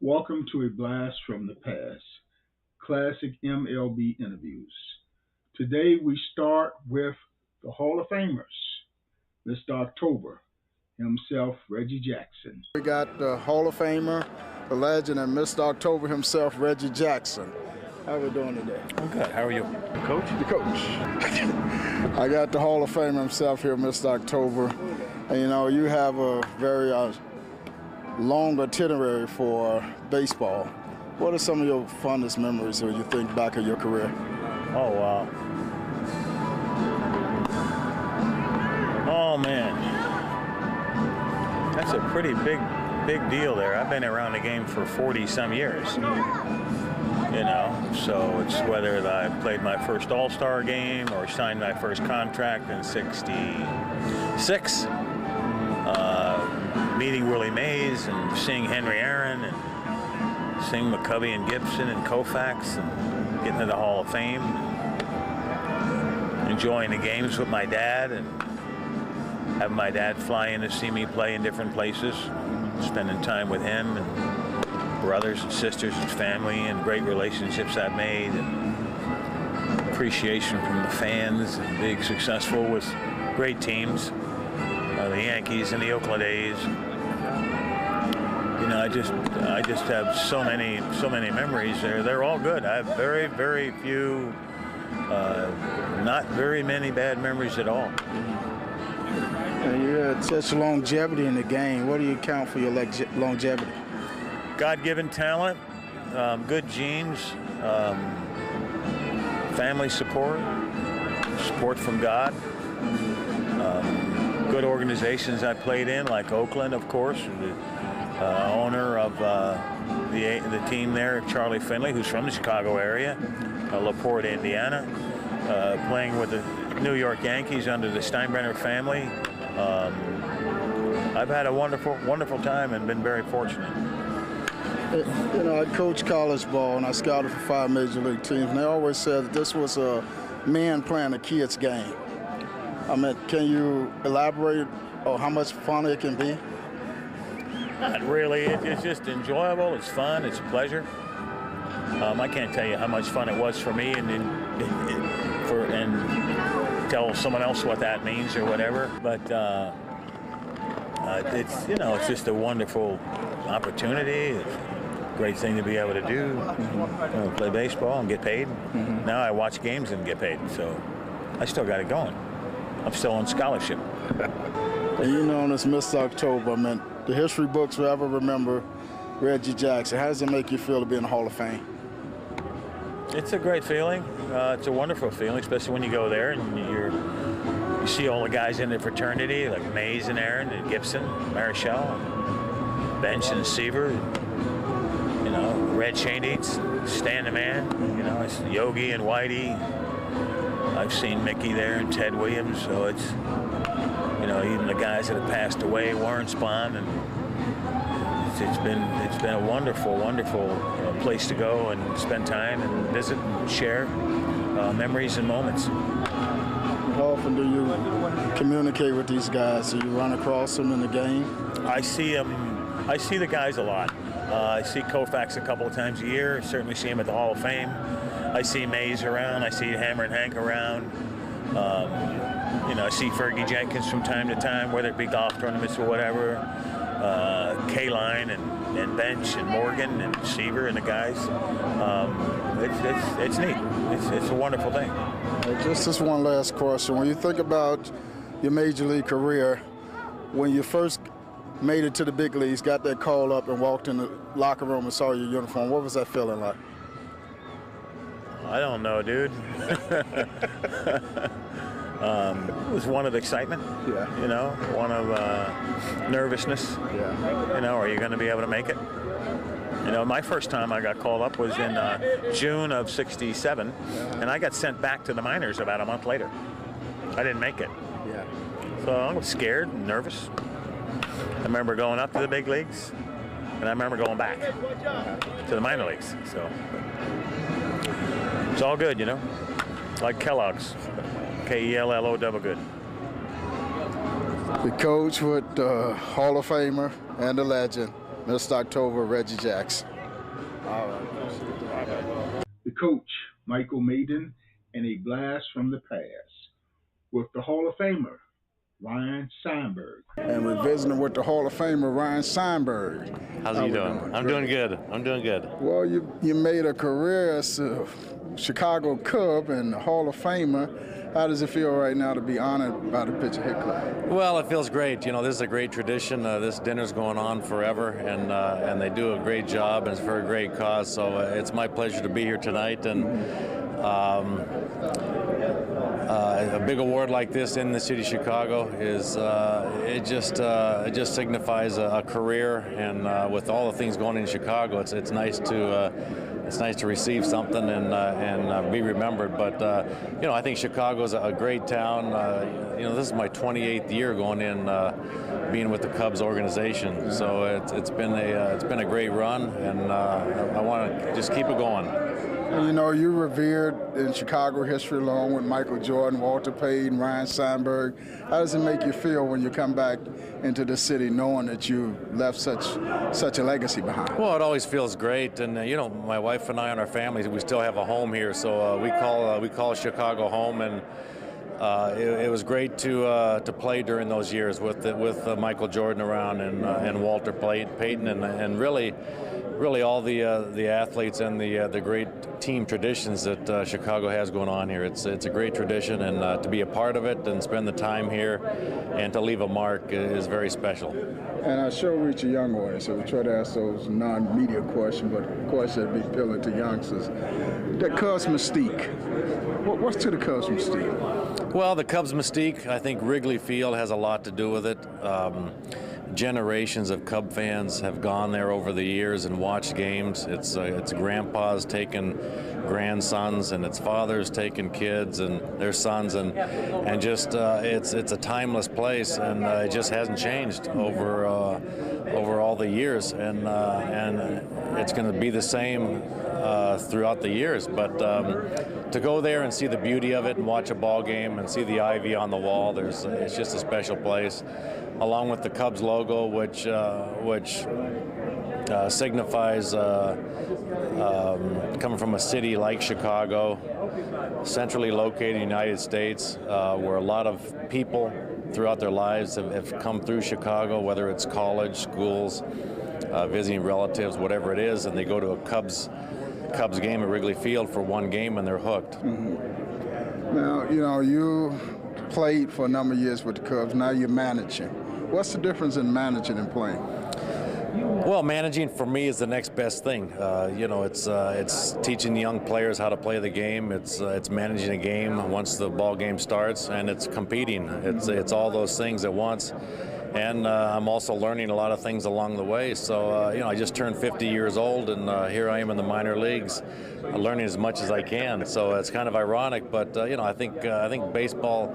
Welcome to a blast from the past, classic MLB interviews. Today we start with the Hall of Famers, Mr. October himself, Reggie Jackson. We got the Hall of Famer, the legend, and Mr. October himself, Reggie Jackson. How are we doing today? I'm good. How are you? Coach? The coach. I got the Hall of Famer himself here, Mr. October. And you know, you have a very long itinerary for baseball. What are some of your fondest memories when you think back of your career? Oh, wow. Oh, man. That's a pretty big deal there. I've been around the game for 40-some years. You know, so it's whether I played my first All-Star game or signed my first contract in '66, meeting Willie Mays and seeing Henry Aaron and seeing McCovey and Gibson and Koufax and getting to the Hall of Fame, enjoying the games with my dad and having my dad fly in to see me play in different places, spending time with him and brothers and sisters and family, and great relationships I've made, and appreciation from the fans, and being successful with great teams, the Yankees and the Oakland A's. You know, I just have so many memories there. They're all good. I have very few, not very many bad memories at all. And you had such longevity in the game. What do you count for your longevity? God-given talent, good genes, family support from God, good organizations I played in, like Oakland, of course, the owner of the team there, Charlie Finley, who's from the Chicago area, LaPorte, Indiana, playing with the New York Yankees under the Steinbrenner family. I've had a wonderful time and been very fortunate. You know, I coached college ball and I scouted for 5 major league teams, and they always said that this was a man playing a kid's game. I mean, can you elaborate on how much fun it can be? Not really. It's just enjoyable. It's fun. It's a pleasure. I can't tell you how much fun it was for me, and tell someone else what that means or whatever. But it's just a wonderful opportunity. It's a great thing to be able to do. Play baseball and get paid. Now I watch games and get paid. So I still got it going. I'm still on scholarship. And you known as Mr. October, I mean, the history books will ever remember Reggie Jackson. How does it make you feel to be in the Hall of Fame? It's a great feeling. It's a wonderful feeling, especially when you go there and you see all the guys in the fraternity, like Mays and Aaron and Gibson, Marichal, Baines and Seaver, you know, Red Shane-Eats, Stan the Man, you know, it's Yogi and Whitey. I've seen Mickey there and Ted Williams, so it's, you know, even the guys that have passed away, Warren Spahn, and it's been a wonderful place to go and spend time and visit and share memories and moments. How often do you communicate with these guys? Do you run across them in the game? I see the guys a lot. I see Koufax a couple of times a year. I certainly see him at the Hall of Fame. I see Mays around. I see Hammer and Hank around. You know, I see Fergie Jenkins from time to time, whether it be golf tournaments or whatever. K-Line and Bench and Morgan and Seaver and the guys. It's neat. It's a wonderful thing. Just this one last question. When you think about your major league career, when you first made it to the big leagues, got that call up and walked in the locker room and saw your uniform, what was that feeling like? I don't know, dude. It was one of excitement, yeah. You know, one of nervousness, yeah. You know, are you going to be able to make it? You know, my first time I got called up was in June of '67, and I got sent back to the minors about a month later. I didn't make it. Yeah. So I was scared and nervous. I remember going up to the big leagues, and I remember going back to the minor leagues. So it's all good, you know, like Kellogg's. Kello double good. The coach with the Hall of Famer and the legend, Mr. October, Reggie Jackson. The coach, Michael Mayden, and a blast from the past with the Hall of Famer, Ryan Sandberg. And we're visiting with the Hall of Famer, Ryan Sandberg. How's he doing? I'm doing good. I'm doing good. Well, you made a career as a Chicago Cub and Hall of Famer. How does it feel right now to be honored by the Pitcher Hit Club? Well, it feels great. You know, this is a great tradition. This dinner's going on forever, and they do a great job, and it's for a great cause. So it's my pleasure to be here tonight. And a big award like this in the city of Chicago is it just signifies a career, and with all the things going on in Chicago, it's nice to receive something and be remembered. But you know, I think Chicago's a great town. You know, this is my 28th year going in, being with the Cubs organization. So it's been a great run, and I want to just keep it going. You know, you're revered in Chicago history along with Michael Jordan, Walter Payton, Ryan Sandberg. How does it make you feel when you come back into the city knowing that you left such a legacy behind? Well, it always feels great, and you know, my wife and I and our families, we still have a home here, so we call Chicago home, and it was great to play during those years with Michael Jordan around and Walter Payton and really all the athletes and the great team traditions that Chicago has going on here. It's a great tradition, and to be a part of it and spend the time here and to leave a mark is very special. And our show reach a young audience, so we try to ask those non-media questions, but questions that be appealing to youngsters. The Cubs mystique. What's to the Cubs mystique? Well, the Cubs mystique, I think Wrigley Field has a lot to do with it. Generations of Cub fans have gone there over the years and watched games. It's grandpas taking grandsons, and it's fathers taking kids and their sons, and just it's a timeless place, and it just hasn't changed over all the years, and it's going to be the same throughout the years. But to go there and see the beauty of it and watch a ball game and see the ivy on the wall, it's just a special place, along with the Cubs logo, which signifies coming from a city like Chicago, centrally located in the United States, where a lot of people throughout their lives have come through Chicago, whether it's college, schools, visiting relatives, whatever it is, and they go to a Cubs game at Wrigley Field for one game and they're hooked. Mm-hmm. Now, you know, you played for a number of years with the Cubs. Now you're managing. What's the difference in managing and playing? Well, managing for me is the next best thing. You know, it's teaching young players how to play the game. It's managing a game once the ball game starts, and it's competing. It's all those things at once. And I'm also learning a lot of things along the way. So, you know, I just turned 50 years old, and here I am in the minor leagues, learning as much as I can. So it's kind of ironic, but you know, I think baseball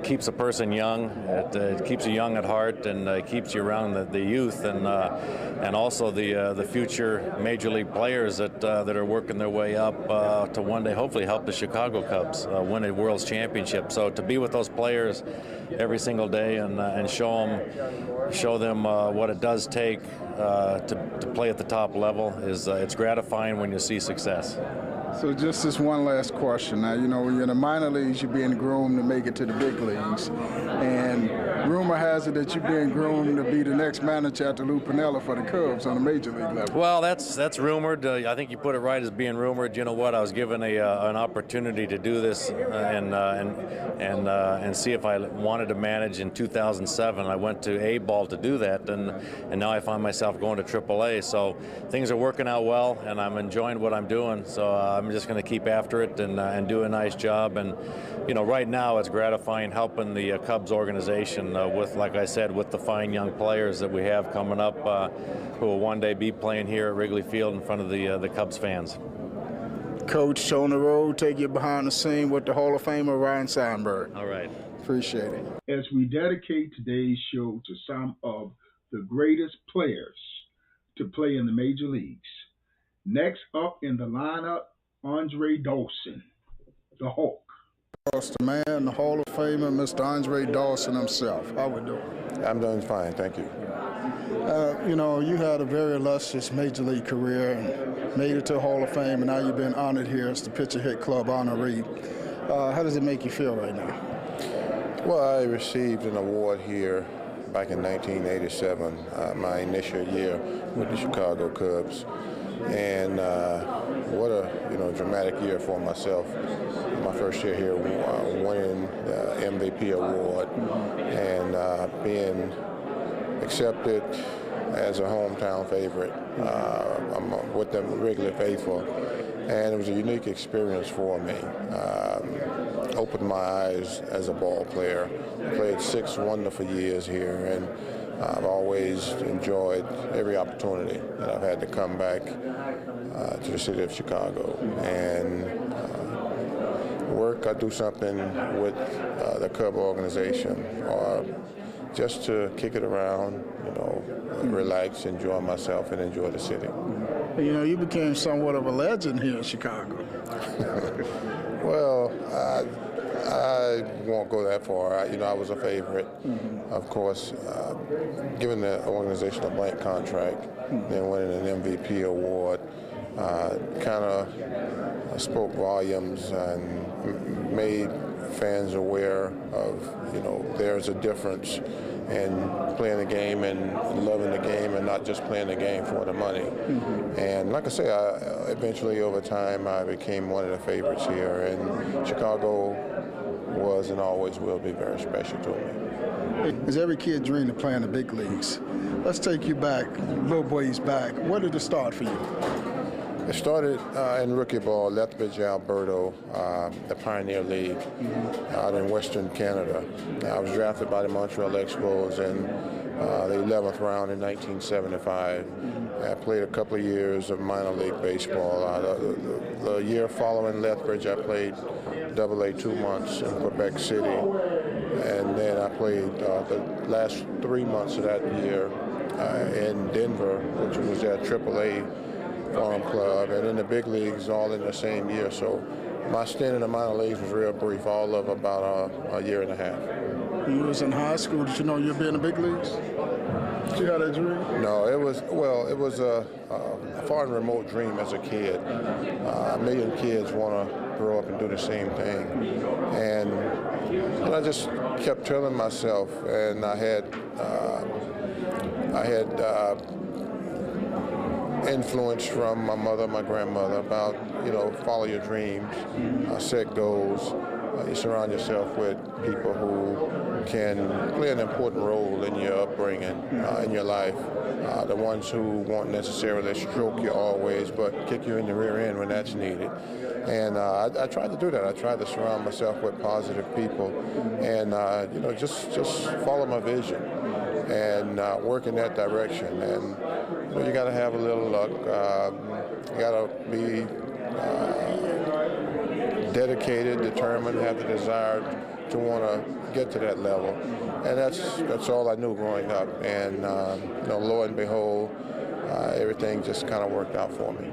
keeps a person young. It keeps you young at heart, and keeps you around the youth, and also the future major league players that are working their way up to one day hopefully help the Chicago Cubs win a World Championship. So to be with those players every single day and show them what it does take to play at the top level it's gratifying when you see success. So just this one last question. Now, you know, when you're in the minor leagues, you're being groomed to make it to the big leagues. And rumor has it that you're being groomed to be the next manager after Lou Piniella for the Cubs on the major league level. Well, that's rumored. I think you put it right as being rumored. You know what? I was given an opportunity to do this and see if I wanted to manage in 2007. I went to A-ball to do that, and now I find myself going to AAA. So things are working out well, and I'm enjoying what I'm doing. So I'm just going to keep after it and do a nice job. And you know, right now it's gratifying helping the Cubs organization with, like I said, with the fine young players that we have coming up who will one day be playing here at Wrigley Field in front of the Cubs fans. Coach, on the road, take you behind the scene with the Hall of Famer Ryan Sandberg. All right. Appreciate it. As we dedicate today's show to some of the greatest players to play in the major leagues. Next up in the lineup, Andre Dawson, the Hulk. The man, the Hall of Famer, Mr. Andre Dawson himself. How we doing? I'm doing fine, thank you. You know, you had a very illustrious major league career and made it to the Hall of Fame, and now you've been honored here as the Pitcher Hit Club honoree. How does it make you feel right now? Well, I received an award here back in 1987, my initial year with the Chicago Cubs, and what a dramatic year for myself. My first year here, winning the MVP award and being accepted as a hometown favorite. I'm with the regular faithful, and it was a unique experience for me. Opened my eyes as a ball player. Played 6 wonderful years here, and I've always enjoyed every opportunity that I've had to come back to the city of Chicago and work or do something with the Cub organization, or just to kick it around, relax, enjoy myself, and enjoy the city. You know, you became somewhat of a legend here in Chicago. Well, I won't go that far. I was a favorite. Of course, given the organization a blank contract, then winning an MVP award, kind of spoke volumes and made fans aware of, there's a difference in playing the game and loving the game and not just playing the game for the money. And like I say, eventually over time I became one of the favorites here, and Chicago was and always will be very special to me. As every kid dreamed of playing the big leagues. Let's take you back, little ways back. Where did it start for you? It started in rookie ball, Lethbridge, Alberta, the Pioneer League out in Western Canada. I was drafted by the Montreal Expos in the 11th round in 1975. I played a couple of years of minor league baseball. The year following Lethbridge, I played AA 2 months in Quebec City. And then I played the last 3 months of that year in Denver, which was their AAA farm club, and in the big leagues all in the same year. So my stint in the minor leagues was real brief, all of about a year and a half. When you was in high school, did you know you'd be in the big leagues? Did you have that dream? No, it was a far and remote dream as a kid. A million kids want to grow up and do the same thing. And I just kept telling myself, and I had influence from my mother, my grandmother, about, follow your dreams, set goals. You surround yourself with people who can play an important role in your upbringing, in your life. The ones who won't necessarily stroke you always, but kick you in the rear end when that's needed. And I tried to do that. I tried to surround myself with positive people and, just follow my vision and work in that direction. And you got to have a little luck. You got to be dedicated, determined, have the desire to want to get to that level. And that's all I knew growing up. And lo and behold, everything just kind of worked out for me.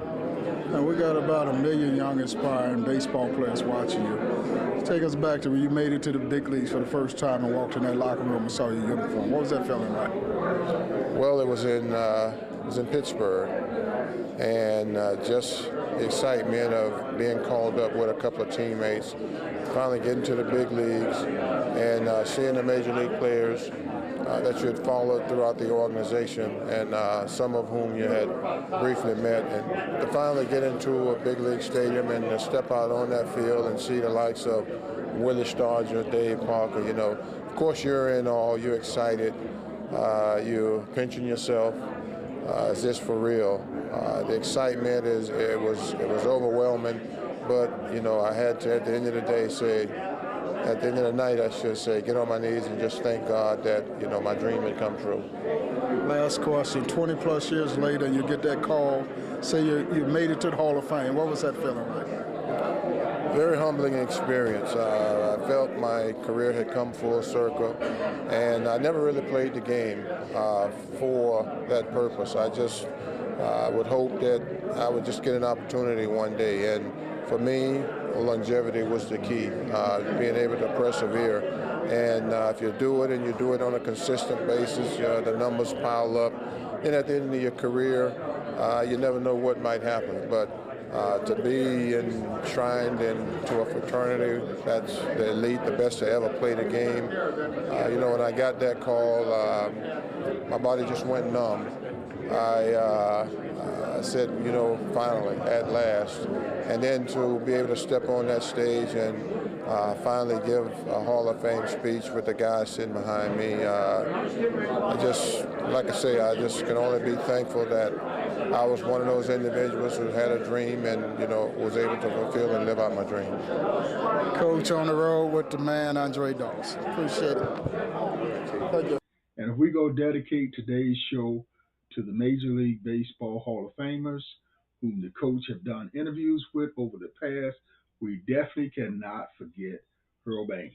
Now we got about 1 million young aspiring baseball players watching you. Take us back to when you made it to the big leagues for the first time and walked in that locker room and saw your uniform. What was that feeling like? Well, it was in Pittsburgh, and just the excitement of being called up with a couple of teammates, finally getting to the big leagues, and seeing the major league players that you had followed throughout the organization, and some of whom you had briefly met, and to finally get into a big league stadium and to step out on that field and see the likes of Willie Stargell, Dave Parker, of course you're in awe, you're excited, you're pinching yourself. Is this for real? The excitement it was overwhelming, but I had to, at the end of the day, say, at the end of the night, I should say, get on my knees and just thank God that my dream had come true. Last question: 20 plus years later, you get that call, say you made it to the Hall of Fame. What was that feeling like? Very humbling experience. I felt my career had come full circle, and I never really played the game for that purpose. I just would hope that I would just get an opportunity one day, and for me, longevity was the key, being able to persevere And if you do it and you do it on a consistent basis, the numbers pile up. And at the end of your career, you never know what might happen. But to be enshrined into a fraternity that's the elite, the best to ever play the game, when I got that call, my body just went numb. I said, finally, at last. And then to be able to step on that stage and finally give a Hall of Fame speech with the guys sitting behind me, I just can only be thankful that I was one of those individuals who had a dream and, was able to fulfill and live out my dream. Coach, on the road with the man, Andre Dawson. Appreciate it. Thank you. And if we go dedicate today's show to the Major League Baseball Hall of Famers, whom the coach have done interviews with over the past, we definitely cannot forget Earl Baines.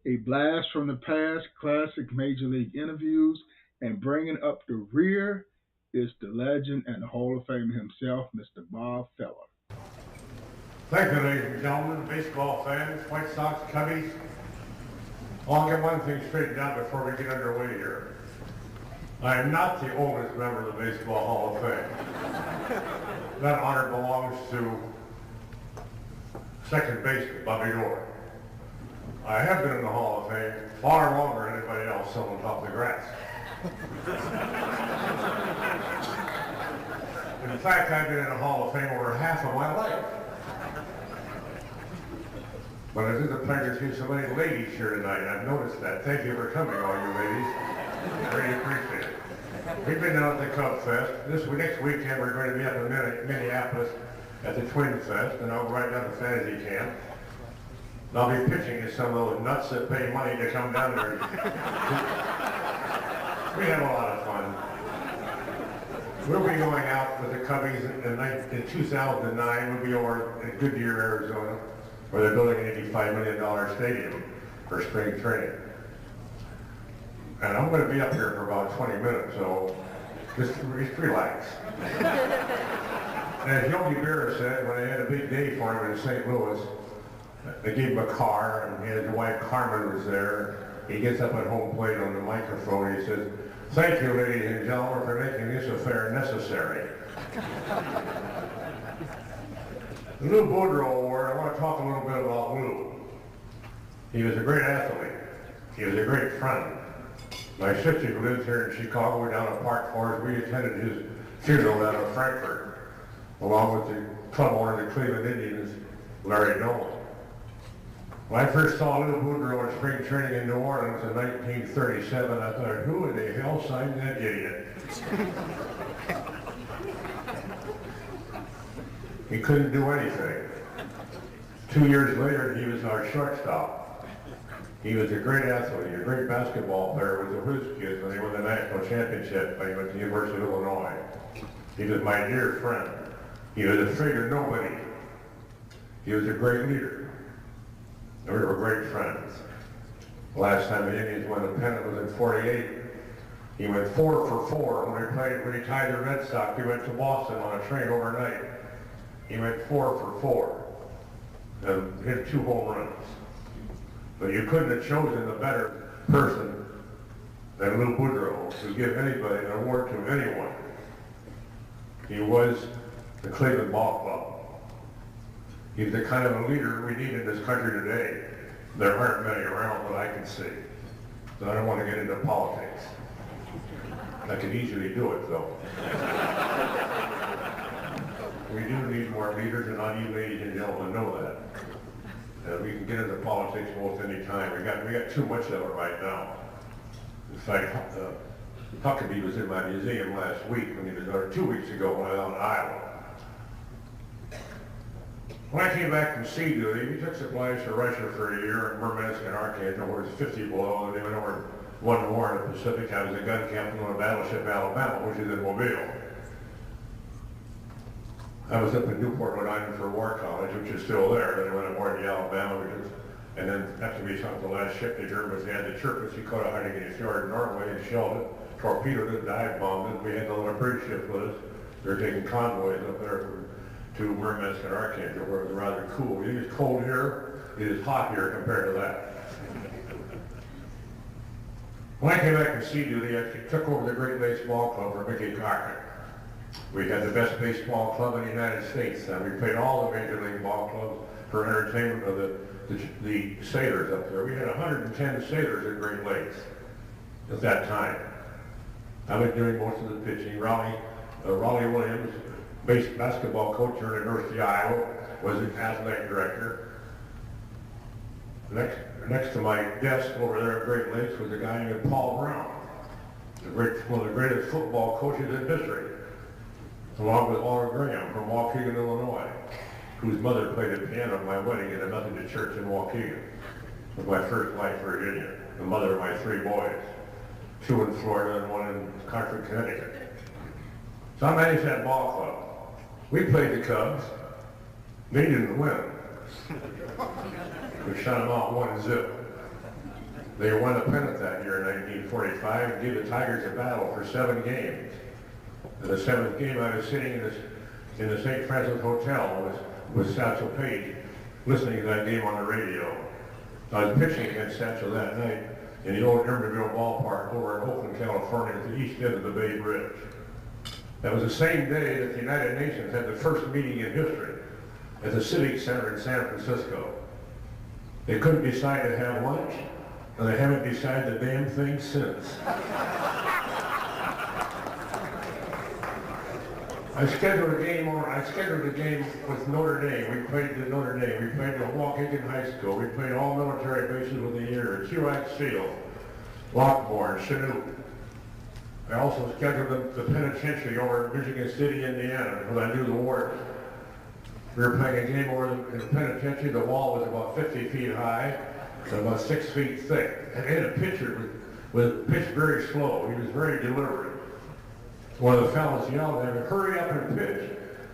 A blast from the past, classic Major League interviews, and bringing up the rear is the legend and the Hall of Famer himself, Mr. Bob Feller. Thank you, ladies and gentlemen, baseball fans, White Sox, Cubbies, I'll get one thing straightened out before we get underway here. I am not the oldest member of the Baseball Hall of Fame. That honor belongs to second baseman Bobby Orr. I have been in the Hall of Fame far longer than anybody else on top of the grass. In fact, I've been in the Hall of Fame over half of my life. But it is a pleasure to see so many ladies here tonight. I've noticed that. Thank you for coming, all you ladies. Really appreciate it. We've been down at the Cub Fest. Next weekend we're going to be up in Minneapolis at the Twin Fest, and I'll right down to Fantasy Camp. And I'll be pitching to some of those nuts that pay money to come down there. We have a lot of fun. We'll be going out with the Cubbies in 2009. We'll be over in Goodyear, Arizona, where they're building an $85 million stadium for spring training. And I'm going to be up here for about 20 minutes, so just relax. And as Yogi Berra said, when they had a big day for him in St. Louis, they gave him a car, and his wife Carmen was there. He gets up at home plate on the microphone, and he says, "Thank you, ladies and gentlemen, for making this affair necessary." Lou Boudreau Award, I want to talk a little bit about Lou. He was a great athlete. He was a great friend. My sister who lives here in Chicago, we're down at Park Forest. We attended his funeral down in Frankfurt, along with the club owner of the Cleveland Indians, Larry Nolan. When I first saw Lou Boudreau in spring training in New Orleans in 1937, I thought, who in the hell signed that idiot? He couldn't do anything. 2 years later, he was our shortstop. He was a great athlete, a great basketball player with the Whiz Kids when they won the national championship when he went to the University of Illinois. He was my dear friend. He was afraid of nobody. He was a great leader. And we were great friends. The last time the Indians won the pennant was in '48. He went 4 for 4 when he tied the Red Sox. He went to Boston on a train overnight. He went 4 for 4 and hit 2 home runs. But you couldn't have chosen a better person than Lou Boudreau to give anybody an award to anyone. He was the Cleveland Ball Club. He's the kind of a leader we need in this country today. There aren't many around that I can see. So I don't want to get into politics. I could easily do it, though. We do need more leaders, and I need ladies and gentlemen to know that. We can get into politics almost any time. We got too much of it right now. In fact, Huckabee was in my museum last week or 2 weeks ago when I was out in Iowa. When I came back from sea duty, we took supplies to Russia for a year in Murmansk and Arkansas, where it's 50 below, and they went over one war in the Pacific. I was a gun captain on a battleship Alabama, which is in Mobile. I was up in Newport, Rhode Island for War College, which is still there. Then I went aboard the Alabama, and then after we sunk the last ship, the Germans had the Tirpitz, he caught a hiding in a fjord in Norway and shelled it, torpedoed it, dive bombed it. We had the little bridge ship with us. We were taking convoys up there to Murmansk and Arkansas, where it was rather cool. It is cold here. It is hot here compared to that. When I came back from sea duty, I took over the Great Lakes Ball Club for Mickey Cochran. We had the best baseball club in the United States. We played all the major league ball clubs for entertainment of the sailors up there. We had 110 sailors at Great Lakes at that time. I was doing most of the pitching. Raleigh Williams, basketball coach here at University of Iowa, was the athletic director. Next to my desk over there at Great Lakes was a guy named Paul Brown, one of the greatest football coaches in history, along with Laura Graham from Waukegan, Illinois, whose mother played the piano at my wedding at a Methodist church in Waukegan. It was my first wife, Virginia, the mother of my 3 boys, 2 in Florida and 1 in Concord, Connecticut. So I managed that ball club. We played the Cubs. They didn't win. We shut them out 1-0. They won a pennant that year in 1945 and gave the Tigers a battle for 7 games. In the 7th game, I was sitting in the St. Francis Hotel with Satchel Paige, listening to that game on the radio. I was pitching against Satchel that night in the old Emeraldville ballpark over in Oakland, California, at the east end of the Bay Bridge. That was the same day that the United Nations had the first meeting in history at the Civic Center in San Francisco. They couldn't decide to have lunch, and they haven't decided the damn thing since. I scheduled a game with Notre Dame. We played at Notre Dame. We played at Waukegan High School. We played all military bases within the year. Truax Field, Lockbourne, Chinook. I also scheduled the penitentiary over in Michigan City, Indiana, because I knew the wars. We were playing a game over in the penitentiary. The wall was about 50 feet high and about 6 feet thick. And then a pitcher was pitched very slow. He was very deliberate. One of the fellows yelled at him, "Hurry up and pitch."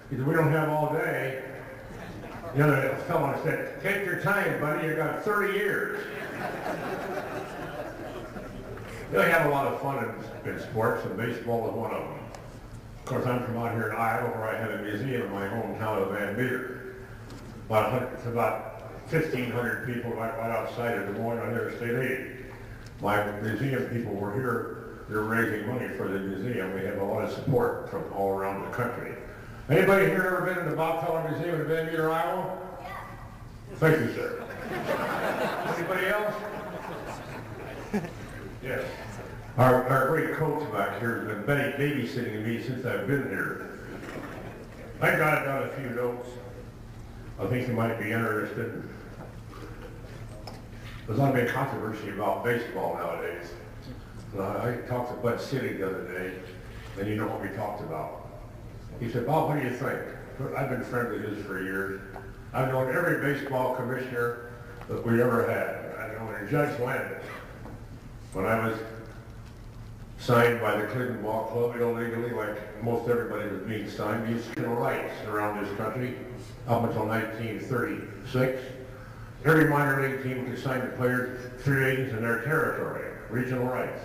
He said, "We don't have all day." The other fellow said, "Take your time, buddy. You got 30 years. You know, I have a lot of fun in sports, and baseball is one of them. Of course, I'm from out here in Iowa, where I have a museum in my hometown of Van Meter. It's about 1,500 people right outside of Des Moines on Interstate 80. My museum people were here. They're raising money for the museum. We have a lot of support from all around the country. Anybody here ever been in the Bachfeller Museum in Van Meter, Iowa? Thank you, sir. Anybody else? Yes. Our great coach back here has been babysitting me since I've been here. I jotted down a few notes. I think you might be interested. There's a lot of big controversy about baseball nowadays. I talked to Bud City the other day, and you know what we talked about. He said, "Bob, what do you think?" I've been friends with his for years. I've known every baseball commissioner that we ever had. I've known Judge Landis. When I was signed by the Cleveland Ball Club illegally, like most everybody was being signed, you civil rights around this country up until 1936. Every minor league team could sign the players, free agents in their territory, regional rights.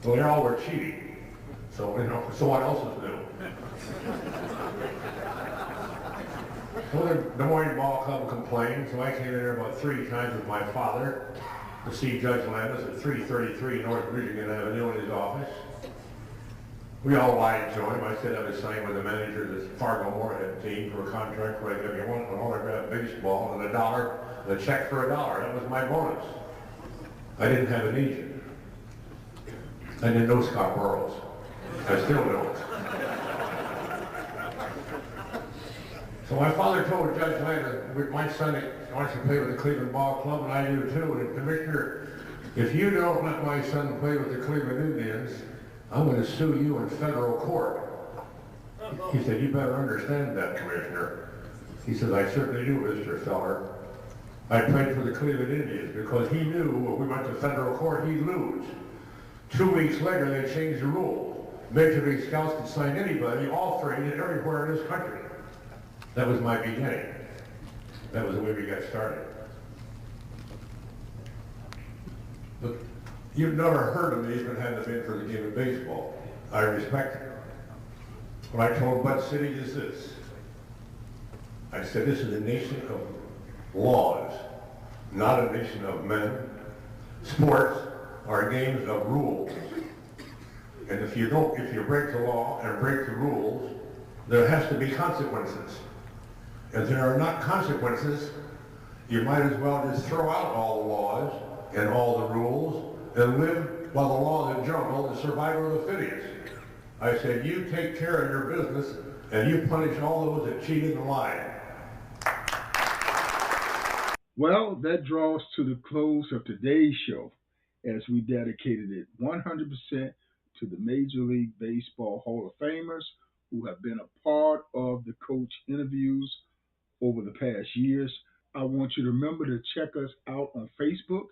Well, they all were cheating. So, you know, so what else is new? So the Des Moines Ball Club complained, so I came in there about 3 times with my father to see Judge Landis at 333 North Michigan Avenue in his office. We all lied to him. I said I was signed with the manager of the Fargo Moorhead team for a contract where I give you one autographed baseball and $1, and a check for $1. That was my bonus. I didn't have an agent. I didn't know Scott Burrows. I still don't. So my father told Judge Landis, my son wants to play with the Cleveland Ball Club, and I do too. And Commissioner, if you don't let my son play with the Cleveland Indians, I'm going to sue you in federal court. He said, "You better understand that, Commissioner." He says, "I certainly do, Mr. Feller. I played for the Cleveland Indians because he knew when we went to federal court, he'd lose. 2 weeks later, they changed the rule. Major League Scouts could sign anybody, all three, everywhere in this country." That was my beginning. That was the way we got started. But you've never heard of me if it hadn't been for the game of baseball. I respect it. What I told Bud City is this. I said, this is a nation of laws, not a nation of men. Sports are games of rules. And if you break the law and break the rules, there has to be consequences. If there are not consequences, you might as well just throw out all the laws and all the rules and live by the law of the jungle, the survival of the fittest. I said, you take care of your business and you punish all those that cheated and lied. Well, that draws to the close of today's show as we dedicated it 100% to the Major League Baseball Hall of Famers who have been a part of the coach interviews over the past years. I want you to remember to check us out on Facebook